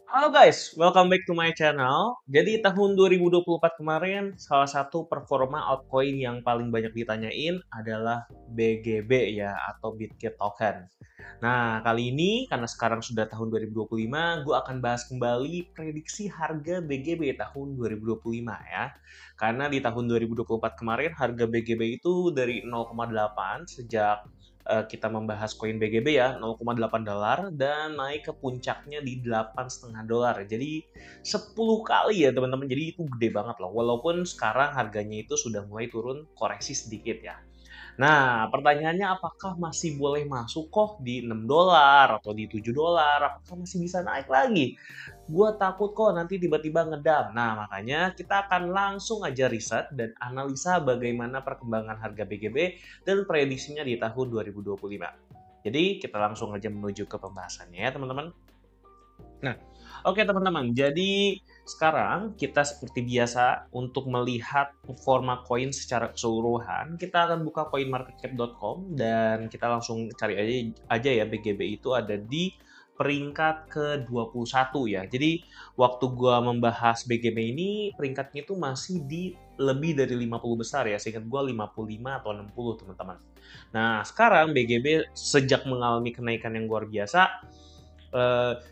Halo guys, welcome back to my channel. Jadi tahun 2024 kemarin salah satu performa altcoin yang paling banyak ditanyain adalah BGB ya atau Bitget Token. Nah, kali ini karena sekarang sudah tahun 2025, gue akan bahas kembali prediksi harga BGB tahun 2025 ya. Karena di tahun 2024 kemarin harga BGB itu dari 0,8 sejak kita membahas koin BGB ya 0,8 dolar dan naik ke puncaknya di 8,5 dolar. Jadi 10 kali ya teman-teman. Jadi itu gede banget loh. Walaupun sekarang harganya itu sudah mulai turun koreksi sedikit ya. Nah, pertanyaannya apakah masih boleh masuk kok di 6 dolar atau di 7 dolar? Apakah masih bisa naik lagi? Gue takut kok nanti tiba-tiba ngedam. Nah, makanya kita akan langsung aja riset dan analisa bagaimana perkembangan harga BGB dan prediksinya di tahun 2025. Jadi, kita langsung aja menuju ke pembahasannya ya, teman-teman. Nah, oke teman-teman. Jadi sekarang kita seperti biasa untuk melihat performa koin secara keseluruhan, kita akan buka coinmarketcap.com dan kita langsung cari aja ya BGB itu ada di peringkat ke-21 ya. Jadi waktu gua membahas BGB ini peringkatnya itu masih di lebih dari 50 besar ya. Seingat gua 55 atau 60 teman-teman. Nah, sekarang BGB sejak mengalami kenaikan yang luar biasa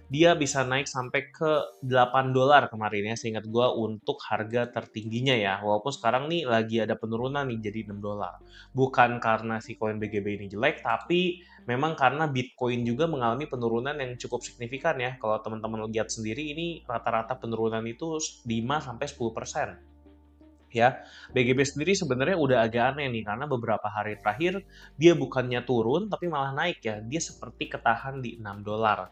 dia bisa naik sampai ke 8 dolar kemarin ya, seingat gua untuk harga tertingginya ya. Walaupun sekarang nih lagi ada penurunan nih jadi 6 dolar. Bukan karena si koin BGB ini jelek, tapi memang karena Bitcoin juga mengalami penurunan yang cukup signifikan ya. Kalau teman-teman lihat sendiri ini rata-rata penurunan itu 5 sampai 10%. Ya, BGB sendiri sebenarnya udah agak aneh nih karena beberapa hari terakhir dia bukannya turun tapi malah naik ya. Dia seperti ketahan di 6 dolar.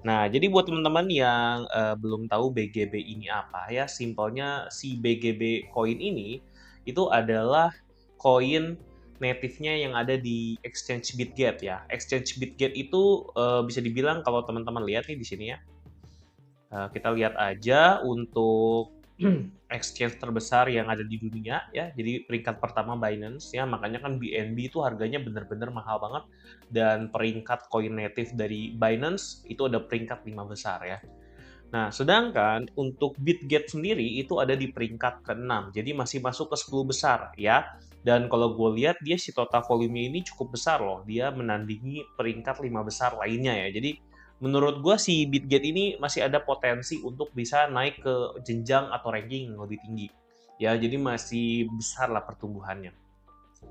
Nah, jadi buat teman-teman yang belum tahu BGB ini apa ya, simpelnya si BGB koin ini itu adalah koin native-nya yang ada di exchange Bitget ya. Exchange Bitget itu bisa dibilang kalau teman-teman lihat nih di sini ya, kita lihat aja untuk exchange terbesar yang ada di dunia ya. Jadi peringkat pertama Binance ya, makanya kan BNB itu harganya bener-bener mahal banget dan peringkat koin native dari Binance itu ada peringkat 5 besar ya. Nah, sedangkan untuk Bitget sendiri itu ada di peringkat ke-6. Jadi masih masuk ke 10 besar ya. Dan kalau gue lihat dia si total volume ini cukup besar loh. Dia menandingi peringkat 5 besar lainnya ya. Jadi menurut gue si Bitget ini masih ada potensi untuk bisa naik ke jenjang atau ranking yang lebih tinggi. Ya, jadi masih besar lah pertumbuhannya.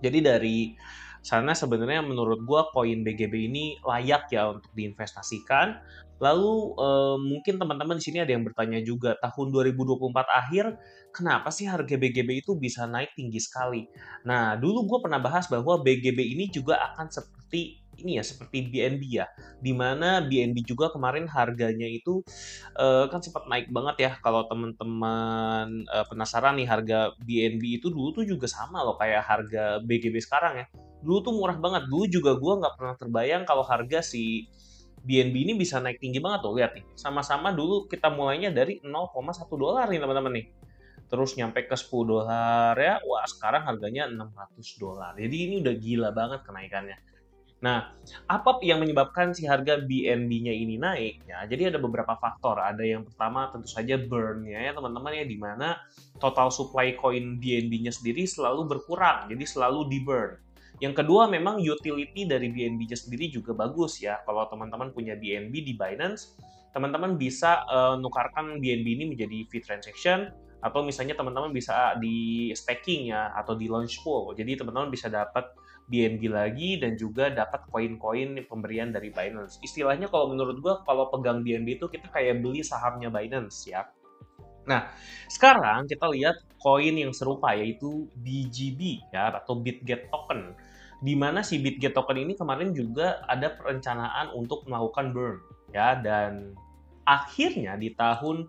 Jadi dari sana sebenarnya menurut gua koin BGB ini layak ya untuk diinvestasikan. Lalu mungkin teman-teman di sini ada yang bertanya juga, tahun 2024 akhir kenapa sih harga BGB itu bisa naik tinggi sekali? Nah, dulu gue pernah bahas bahwa BGB ini juga akan seperti ini ya, seperti BNB ya, di mana BNB juga kemarin harganya itu kan sempat naik banget ya. Kalau teman-teman penasaran nih harga BNB itu dulu tuh juga sama loh kayak harga BGB sekarang ya. Dulu tuh murah banget. Dulu juga gue nggak pernah terbayang kalau harga si BNB ini bisa naik tinggi banget tuh. Lihat nih, sama-sama dulu kita mulainya dari 0,1 dolar nih teman-teman nih. Terus nyampe ke 10 dolar ya, wah sekarang harganya 600 dolar. Jadi ini udah gila banget kenaikannya. Nah, apa yang menyebabkan si harga BNB-nya ini naik? Ya, jadi ada beberapa faktor. Ada yang pertama tentu saja burn-nya ya teman-teman ya, di mana total supply koin BNB-nya sendiri selalu berkurang, jadi selalu di-burn. Yang kedua memang utility dari BNB-nya sendiri juga bagus ya. Kalau teman-teman punya BNB di Binance, teman-teman bisa nukarkan BNB ini menjadi fee transaction atau misalnya teman-teman bisa di staking ya atau di launch pool. Jadi teman-teman bisa dapat BNB lagi dan juga dapat koin-koin pemberian dari Binance. Istilahnya kalau menurut gue kalau pegang BNB itu kita kayak beli sahamnya Binance ya. Nah, sekarang kita lihat koin yang serupa yaitu BGB ya atau Bitget Token. Di mana si Bitget Token ini kemarin juga ada perencanaan untuk melakukan burn ya dan akhirnya di tahun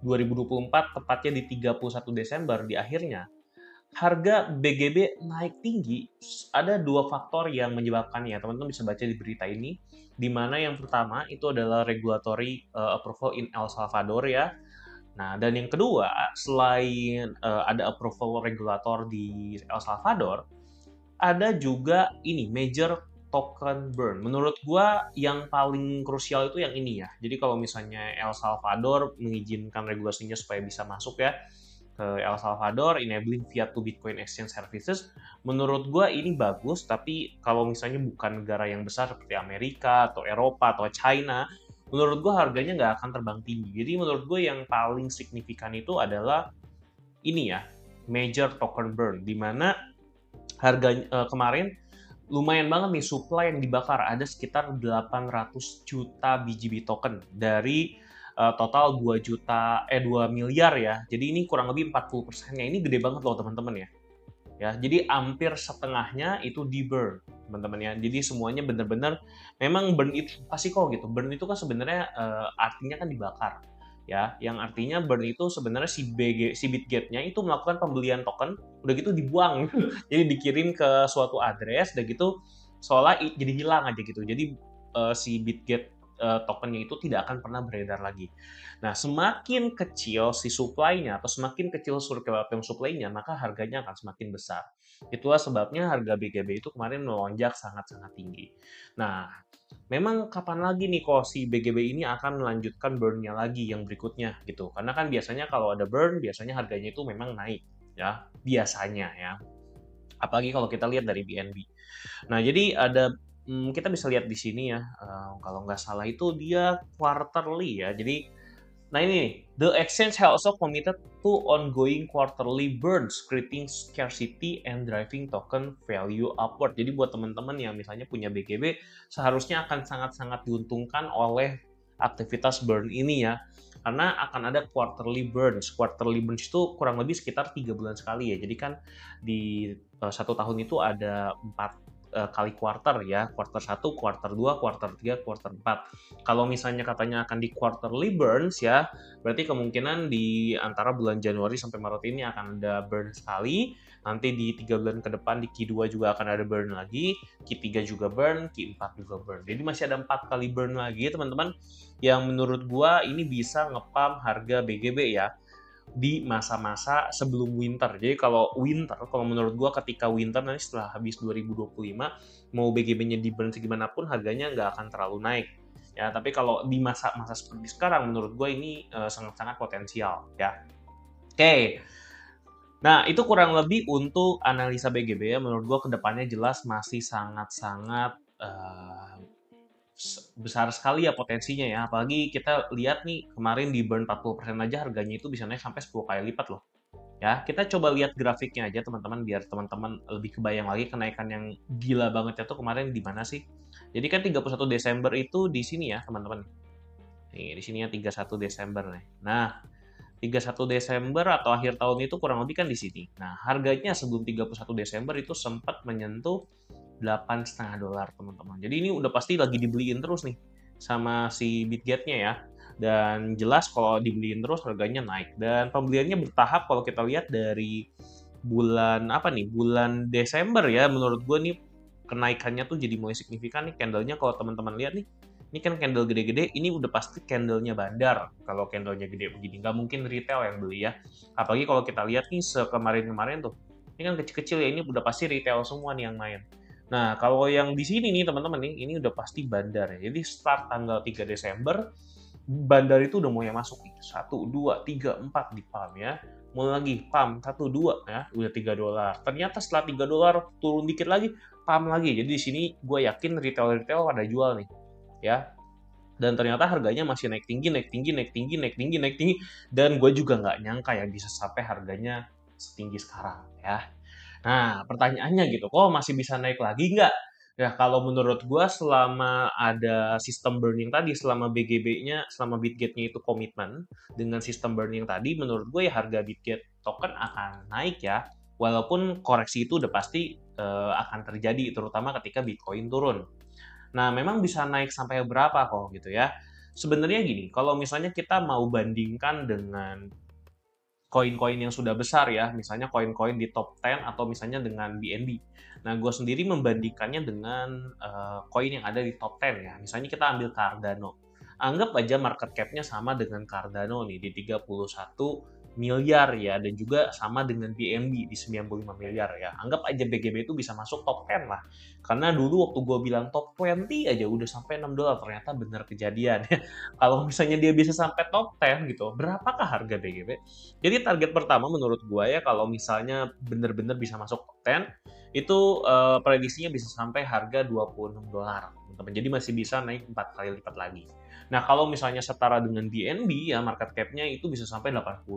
2024 tepatnya di 31 Desember di akhirnya harga BGB naik tinggi, ada dua faktor yang menyebabkannya. Teman-teman bisa baca di berita ini, di mana yang pertama itu adalah regulatory approval in El Salvador ya. Nah, dan yang kedua, selain ada approval regulator di El Salvador, ada juga ini major token burn. Menurut gua yang paling krusial itu yang ini ya. Jadi kalau misalnya El Salvador mengizinkan regulasinya supaya bisa masuk ya ke El Salvador, enabling fiat to Bitcoin exchange services, menurut gua ini bagus, tapi kalau misalnya bukan negara yang besar seperti Amerika atau Eropa atau China, menurut gua harganya nggak akan terbang tinggi. Jadi menurut gue yang paling signifikan itu adalah ini ya, major token burn, di mana harga kemarin lumayan banget nih supply yang dibakar, ada sekitar 800 juta BGB token dari total 2 miliar ya. Jadi ini kurang lebih 40%-nya, ini gede banget loh teman-teman ya. Ya, jadi hampir setengahnya itu di burn, teman-teman ya. Jadi semuanya benar-benar memang burn itu pasti kok gitu. Burn itu kan sebenarnya artinya kan dibakar. Ya, yang artinya burn itu sebenarnya si Bitgate-nya itu melakukan pembelian token, udah gitu dibuang. Jadi dikirim ke suatu address, udah gitu seolah jadi hilang aja gitu. Jadi si Bitgate tokennya itu tidak akan pernah beredar lagi. Nah, semakin kecil si supply-nya atau semakin kecil circle supply-nya, maka harganya akan semakin besar. Itulah sebabnya harga BGB itu kemarin melonjak sangat-sangat tinggi. Nah, memang kapan lagi nih kok si BGB ini akan melanjutkan burn-nya lagi yang berikutnya gitu. Karena kan biasanya kalau ada burn, biasanya harganya itu memang naik ya, biasanya ya. Apalagi kalau kita lihat dari BNB. Nah, jadi ada kita bisa lihat di sini ya, kalau nggak salah itu dia quarterly ya. Jadi, nah ini nih, the exchange has also committed to ongoing quarterly burns, creating scarcity and driving token value upward. Jadi buat teman-teman yang misalnya punya BGB, seharusnya akan sangat-sangat diuntungkan oleh aktivitas burn ini ya. Karena akan ada quarterly burns. Quarterly burns itu kurang lebih sekitar 3 bulan sekali ya. Jadi kan di satu tahun itu ada 4 kali quarter ya, quarter 1, quarter 2, quarter 3, quarter 4. Kalau misalnya katanya akan di quarterly burns ya, berarti kemungkinan di antara bulan Januari sampai Maret ini akan ada burn sekali, nanti di 3 bulan ke depan di Q2 juga akan ada burn lagi, Q3 juga burn, Q4 juga burn. Jadi masih ada 4 kali burn lagi teman-teman, yang menurut gua ini bisa ngepump harga BGB ya di masa-masa sebelum winter. Jadi kalau winter, kalau menurut gua ketika winter nanti setelah habis 2025, mau BGB-nya di burn segimanapun harganya nggak akan terlalu naik. Ya, tapi kalau di masa-masa seperti sekarang menurut gua ini sangat-sangat potensial ya. Oke. Nah, itu kurang lebih untuk analisa BGB ya. Menurut gua kedepannya jelas masih sangat-sangat besar sekali ya potensinya ya. Apalagi kita lihat nih kemarin di burn 40% aja harganya itu bisa naik sampai 10 kali lipat loh. Ya, kita coba lihat grafiknya aja teman-teman biar teman-teman lebih kebayang lagi kenaikan yang gila banget itu kemarin di mana sih. Jadi kan 31 Desember itu di sini ya, teman-teman. Nih, di sini ya 31 Desember nih. Nah, 31 Desember atau akhir tahun itu kurang lebih kan di sini. Nah, harganya sebelum 31 Desember itu sempat menyentuh $8,5 teman-teman. Jadi ini udah pasti lagi dibeliin terus nih sama si Bitgate-nya ya. Dan jelas kalau dibeliin terus harganya naik. Dan pembeliannya bertahap kalau kita lihat dari bulan apa nih? Bulan Desember ya. Menurut gue nih kenaikannya tuh jadi mulai signifikan nih candle-nya kalau teman-teman lihat nih. Ini kan candle gede-gede, ini udah pasti candle-nya bandar. Kalau candle-nya gede begini, nggak mungkin retail yang beli ya. Apalagi kalau kita lihat nih sekemarin-kemarin tuh. Ini kan kecil-kecil ya, ini udah pasti retail semua nih yang main. Nah, kalau yang di sini nih teman-teman nih, ini udah pasti bandar ya. Jadi start tanggal 3 Desember, bandar itu udah mulai masuk nih. 1, 2, 3, 4 di pump ya. Mulai lagi pump 1, 2 ya, udah $3. Ternyata setelah $3 turun dikit lagi, pump lagi. Jadi di sini gue yakin retail-retail pada jual nih ya. Dan ternyata harganya masih naik tinggi, naik tinggi, naik tinggi, naik tinggi, naik tinggi. Dan gue juga nggak nyangka ya bisa sampai harganya setinggi sekarang ya. Nah, pertanyaannya gitu, kok masih bisa naik lagi nggak? Ya, kalau menurut gue selama ada sistem burning tadi, selama BGB-nya, selama Bitgate-nya itu komitmen dengan sistem burning tadi, menurut gue ya harga Bitgate token akan naik ya. Walaupun koreksi itu udah pasti akan terjadi, terutama ketika Bitcoin turun. Nah, memang bisa naik sampai berapa kok gitu ya. Sebenarnya gini, kalau misalnya kita mau bandingkan dengan koin-koin yang sudah besar ya, misalnya koin-koin di top 10 atau misalnya dengan BNB. Nah, gue sendiri membandingkannya dengan koin yang ada di top 10 ya. Misalnya kita ambil Cardano. Anggap aja market cap-nya sama dengan Cardano nih di 31 miliar ya, dan juga sama dengan BNB di 95 miliar ya. Anggap aja BGB itu bisa masuk top 10 lah. Karena dulu waktu gue bilang top 20 aja udah sampai $6, ternyata bener kejadian ya. Kalau misalnya dia bisa sampai top 10 gitu, berapakah harga BGB? Jadi target pertama menurut gue ya, kalau misalnya bener-bener bisa masuk top 10, itu prediksinya bisa sampai harga $26, teman-teman. Jadi masih bisa naik 4 kali lipat lagi. Nah, kalau misalnya setara dengan BNB ya, market cap-nya itu bisa sampai $80,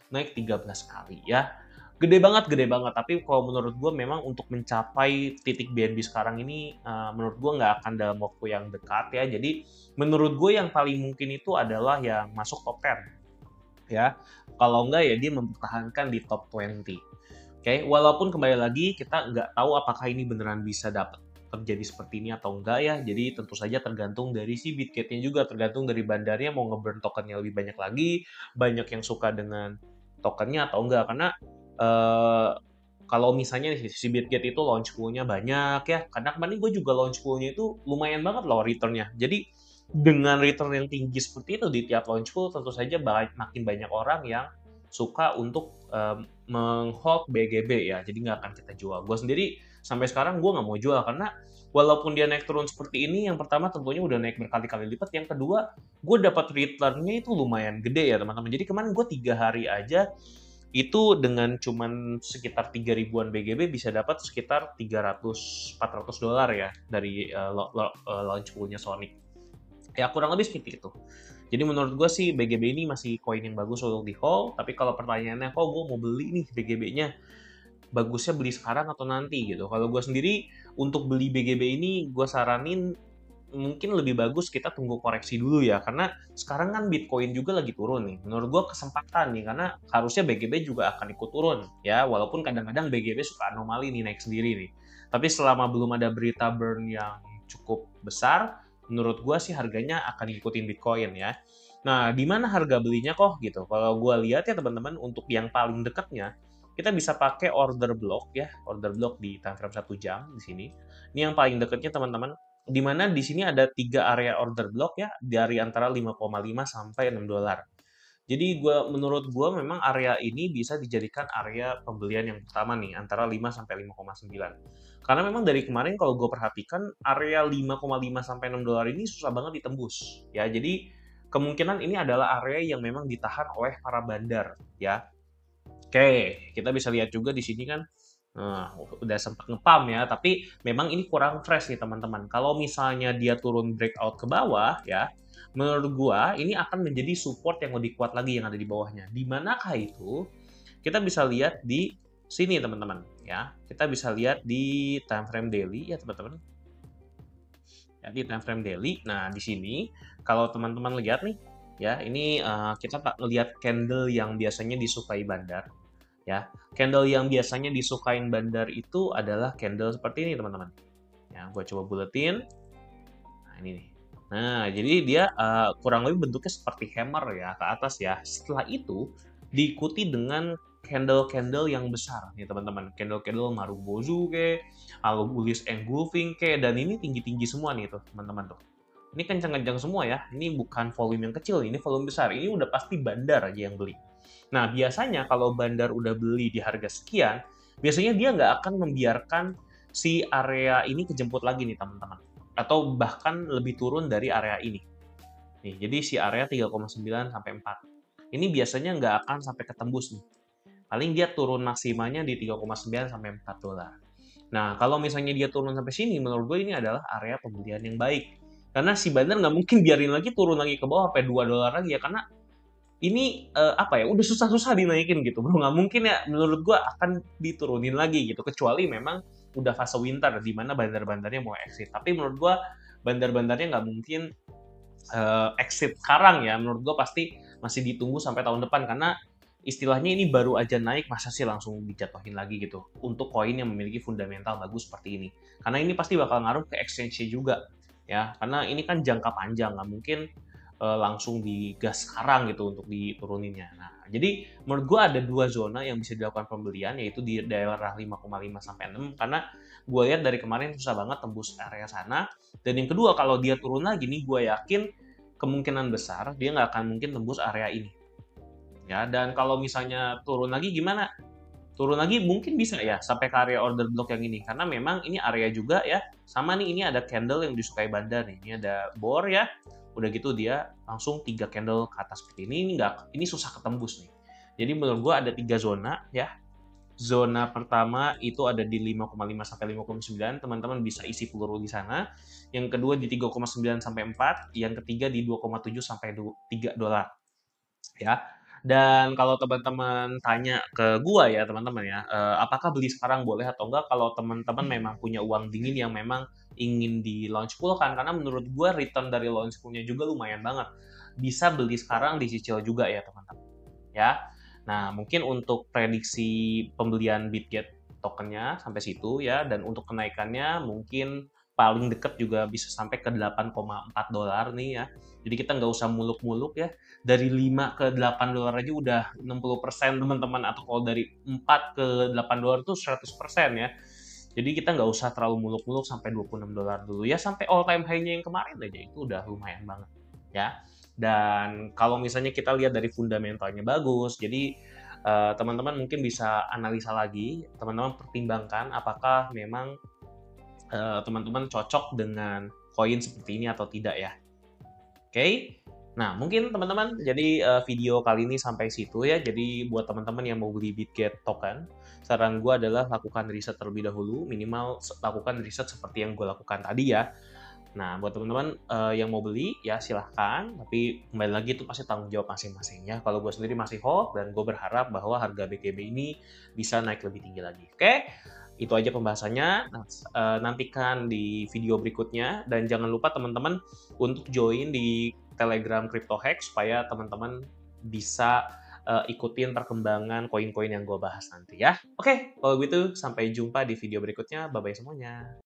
naik 13 kali ya. Gede banget, gede banget. Tapi kalau menurut gue memang untuk mencapai titik BNB sekarang ini, menurut gue nggak akan dalam waktu yang dekat ya. Jadi menurut gue yang paling mungkin itu adalah yang masuk top 10 ya. Kalau nggak ya dia mempertahankan di top 20. Oke, walaupun kembali lagi kita nggak tahu apakah ini beneran bisa dapat terjadi seperti ini atau enggak ya. Jadi tentu saja tergantung dari si Bitget-nya juga, tergantung dari bandarnya mau nge-burn tokennya lebih banyak lagi, banyak yang suka dengan tokennya atau enggak. Karena eh, kalau misalnya si Bitget itu launch pool-nya banyak ya, karena kemarin gue juga launch pool-nya itu lumayan banget loh return-nya. Jadi dengan return yang tinggi seperti itu di tiap launch pool, tentu saja makin banyak orang yang suka untuk meng-hold BGB ya, jadi nggak akan kita jual. Gue sendiri sampai sekarang gue nggak mau jual karena walaupun dia naik turun seperti ini, yang pertama tentunya udah naik berkali-kali lipat, yang kedua gue dapat return-nya itu lumayan gede ya teman-teman. Jadi kemarin gue 3 hari aja itu dengan cuman sekitar 3 ribuan BGB bisa dapat sekitar $300-400 ya dari launch pool-nya Sonic. Ya kurang lebih seperti itu. Jadi menurut gue sih BGB ini masih koin yang bagus untuk di hold, tapi kalau pertanyaannya kok gue mau beli nih BGB-nya, bagusnya beli sekarang atau nanti gitu. Kalau gue sendiri untuk beli BGB ini gue saranin mungkin lebih bagus kita tunggu koreksi dulu ya, karena sekarang kan Bitcoin juga lagi turun nih. Menurut gue kesempatan nih, karena harusnya BGB juga akan ikut turun ya, walaupun kadang-kadang BGB suka anomali nih naik sendiri nih. Tapi selama belum ada berita burn yang cukup besar, menurut gue sih harganya akan ngikutin Bitcoin ya. Nah, di mana harga belinya kok gitu? Kalau gue lihat ya teman-teman, untuk yang paling dekatnya, kita bisa pakai order block ya, order block di time frame 1 jam di sini. Ini yang paling dekatnya teman-teman, di mana di sini ada 3 area order block ya, dari antara 5,5 sampai $6. Jadi menurut gua memang area ini bisa dijadikan area pembelian yang pertama nih, antara 5 sampai 5,9. Karena memang dari kemarin kalau gue perhatikan area 5,5 sampai $6 ini susah banget ditembus ya. Jadi kemungkinan ini adalah area yang memang ditahan oleh para bandar ya. Oke, kita bisa lihat juga di sini kan, udah sempat ngepam ya, tapi memang ini kurang fresh nih teman-teman. Kalau misalnya dia turun breakout ke bawah ya, menurut gua ini akan menjadi support yang lebih kuat lagi yang ada di bawahnya. Di manakah itu? Kita bisa lihat di sini teman-teman ya. Kita bisa lihat di time frame daily ya teman-teman. Ya, di time frame daily. Nah, di sini kalau teman-teman lihat nih ya, ini kita lihat candle yang biasanya disukai bandar ya. Candle yang biasanya disukain bandar itu adalah candle seperti ini teman-teman ya. Gue coba buletin. Nah ini nih. Nah jadi dia kurang lebih bentuknya seperti hammer ya ke atas ya. Setelah itu diikuti dengan candle-candle yang besar nih teman-teman. Candle-candle Marubozu ke, Bullish Engulfing ke, dan ini tinggi-tinggi semua nih tuh teman-teman tuh. Ini kencang-kencang semua ya. Ini bukan volume yang kecil, ini volume besar. Ini udah pasti bandar aja yang beli. Nah, biasanya kalau bandar udah beli di harga sekian, biasanya dia nggak akan membiarkan si area ini kejemput lagi nih, teman-teman. Atau bahkan lebih turun dari area ini. Nih, jadi si area 3,9 sampai 4. Ini biasanya nggak akan sampai ketembus nih. Paling dia turun maksimalnya di 3,9 sampai $4. Nah, kalau misalnya dia turun sampai sini, menurut gue ini adalah area pembelian yang baik. Karena si bandar nggak mungkin biarin lagi turun lagi ke bawah sampai $2 lagi ya, karena ini apa ya, udah susah-susah dinaikin gitu bro, nggak mungkin ya menurut gua akan diturunin lagi gitu, kecuali memang udah fase winter di mana bandar-bandarnya mau exit. Tapi menurut gua bandar-bandarnya nggak mungkin exit sekarang ya. Menurut gua pasti masih ditunggu sampai tahun depan, karena istilahnya ini baru aja naik, masa sih langsung dijatuhin lagi gitu untuk koin yang memiliki fundamental bagus seperti ini. Karena ini pasti bakal ngaruh ke exchange juga ya, karena ini kan jangka panjang, nggak mungkin langsung digas sekarang gitu untuk dituruninnya. Nah, jadi menurut gue ada 2 zona yang bisa dilakukan pembelian, yaitu di daerah 5,5 sampai 6, karena gue lihat dari kemarin susah banget tembus area sana. Dan yang kedua, kalau dia turun lagi nih, gue yakin kemungkinan besar dia nggak akan mungkin tembus area ini. ya. Dan kalau misalnya turun lagi gimana? Turun lagi mungkin bisa ya sampai ke area order block yang ini karena memang ini area juga ya. Sama nih ini ada candle yang disukai Banda nih. Ini ada bor ya. Udah gitu dia langsung 3 candle ke atas seperti ini. Ini susah ketembus nih. Jadi menurut gua ada 3 zona ya. Zona pertama itu ada di 5,5 sampai 5,9, teman-teman bisa isi peluru di sana. Yang kedua di 3,9 sampai 4, yang ketiga di 2,7 sampai 3 dolar ya. Dan kalau teman-teman tanya ke gua ya teman-teman ya, apakah beli sekarang boleh atau enggak kalau teman-teman memang punya uang dingin yang memang ingin di launch pool kan, karena menurut gua return dari launch poolnya juga lumayan banget. Bisa beli sekarang dicicil juga ya teman-teman ya. Nah, mungkin untuk prediksi pembelian Bitget tokennya sampai situ ya, dan untuk kenaikannya mungkin paling dekat juga bisa sampai ke 8,4 dolar nih ya. Jadi kita nggak usah muluk-muluk ya. Dari 5 ke 8 dolar aja udah 60% teman-teman. Atau kalau dari 4 ke 8 dolar itu 100% ya. Jadi kita nggak usah terlalu muluk-muluk sampai 26 dolar dulu ya. Sampai all time high-nya yang kemarin aja itu udah lumayan banget ya. Dan kalau misalnya kita lihat dari fundamentalnya bagus, jadi teman-teman mungkin bisa analisa lagi, teman-teman pertimbangkan apakah memang teman-teman cocok dengan koin seperti ini atau tidak ya. Oke. Nah, mungkin teman-teman jadi video kali ini sampai situ ya. Jadi buat teman-teman yang mau beli Bitget token, saran gue adalah lakukan riset terlebih dahulu, minimal lakukan riset seperti yang gue lakukan tadi ya. Nah, buat teman-teman yang mau beli, ya silahkan. Tapi kembali lagi itu pasti tanggung jawab masing-masing ya. Kalau gue sendiri masih hold, dan gue berharap bahwa harga BKB ini bisa naik lebih tinggi lagi. Oke? Itu aja pembahasannya. Nah, nantikan di video berikutnya. Dan jangan lupa teman-teman untuk join di Telegram Crypto Hack supaya teman-teman bisa ikutin perkembangan koin-koin yang gue bahas nanti ya. Oke, kalau gitu sampai jumpa di video berikutnya. Bye-bye semuanya.